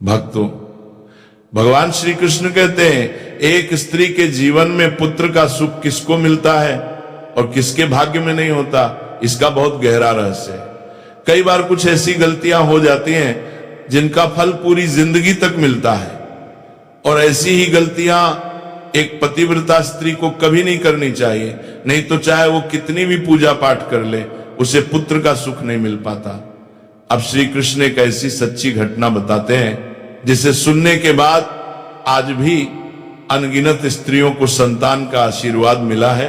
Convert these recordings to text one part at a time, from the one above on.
भक्तों, भगवान श्री कृष्ण कहते हैं एक स्त्री के जीवन में पुत्र का सुख किसको मिलता है और किसके भाग्य में नहीं होता, इसका बहुत गहरा रहस्य है। कई बार कुछ ऐसी गलतियां हो जाती हैं जिनका फल पूरी जिंदगी तक मिलता है, और ऐसी ही गलतियां एक पतिव्रता स्त्री को कभी नहीं करनी चाहिए। नहीं तो चाहे वो कितनी भी पूजा पाठ कर ले, उसे पुत्र का सुख नहीं मिल पाता। अब श्री कृष्ण एक ऐसी सच्ची घटना बताते हैं जिसे सुनने के बाद आज भी अनगिनत स्त्रियों को संतान का आशीर्वाद मिला है।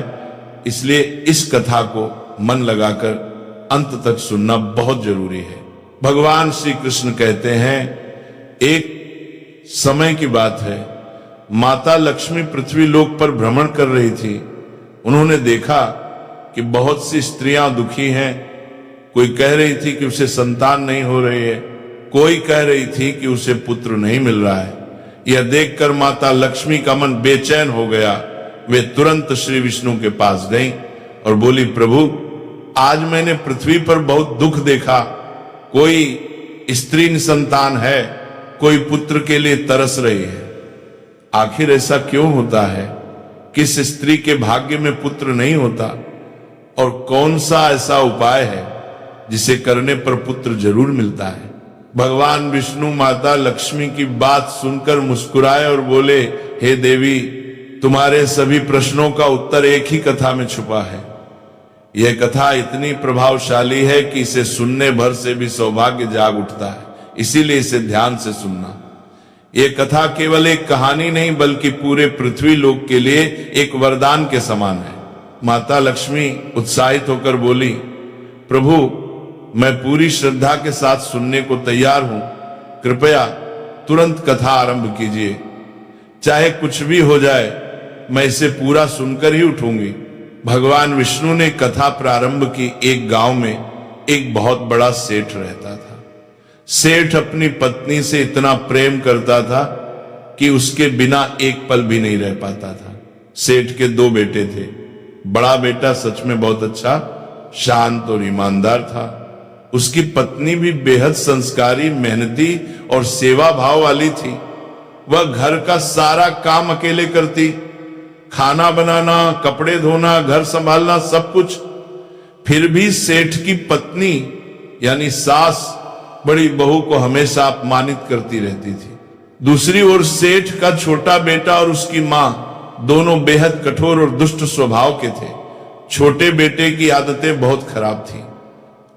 इसलिए इस कथा को मन लगाकर अंत तक सुनना बहुत जरूरी है। भगवान श्री कृष्ण कहते हैं, एक समय की बात है, माता लक्ष्मी पृथ्वी लोक पर भ्रमण कर रही थी। उन्होंने देखा कि बहुत सी स्त्रियां दुखी हैं। कोई कह रही थी कि उसे संतान नहीं हो रही है, कोई कह रही थी कि उसे पुत्र नहीं मिल रहा है। यह देखकर माता लक्ष्मी का मन बेचैन हो गया। वे तुरंत श्री विष्णु के पास गईं और बोली, प्रभु, आज मैंने पृथ्वी पर बहुत दुख देखा। कोई स्त्री निसंतान है, कोई पुत्र के लिए तरस रही है। आखिर ऐसा क्यों होता है? किस स्त्री के भाग्य में पुत्र नहीं होता? और कौन सा ऐसा उपाय है जिसे करने पर पुत्र जरूर मिलता है? भगवान विष्णु माता लक्ष्मी की बात सुनकर मुस्कुराए और बोले, हे देवी, तुम्हारे सभी प्रश्नों का उत्तर एक ही कथा में छुपा है। यह कथा इतनी प्रभावशाली है कि इसे सुनने भर से भी सौभाग्य जाग उठता है, इसीलिए इसे ध्यान से सुनना। यह कथा केवल एक कहानी नहीं बल्कि पूरे पृथ्वी लोक के लिए एक वरदान के समान है। माता लक्ष्मी उत्साहित होकर बोली, प्रभु, मैं पूरी श्रद्धा के साथ सुनने को तैयार हूं। कृपया तुरंत कथा आरंभ कीजिए। चाहे कुछ भी हो जाए, मैं इसे पूरा सुनकर ही उठूंगी। भगवान विष्णु ने कथा प्रारंभ की। एक गांव में एक बहुत बड़ा सेठ रहता था। सेठ अपनी पत्नी से इतना प्रेम करता था कि उसके बिना एक पल भी नहीं रह पाता था। सेठ के दो बेटे थे। बड़ा बेटा सच में बहुत अच्छा, शांत और ईमानदार था। उसकी पत्नी भी बेहद संस्कारी, मेहनती और सेवा भाव वाली थी। वह घर का सारा काम अकेले करती, खाना बनाना, कपड़े धोना, घर संभालना, सब कुछ। फिर भी सेठ की पत्नी यानी सास बड़ी बहू को हमेशा अपमानित करती रहती थी। दूसरी ओर सेठ का छोटा बेटा और उसकी मां दोनों बेहद कठोर और दुष्ट स्वभाव के थे। छोटे बेटे की आदतें बहुत खराब थी।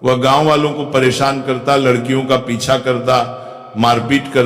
वह गांव वालों को परेशान करता, लड़कियों का पीछा करता, मारपीट करता।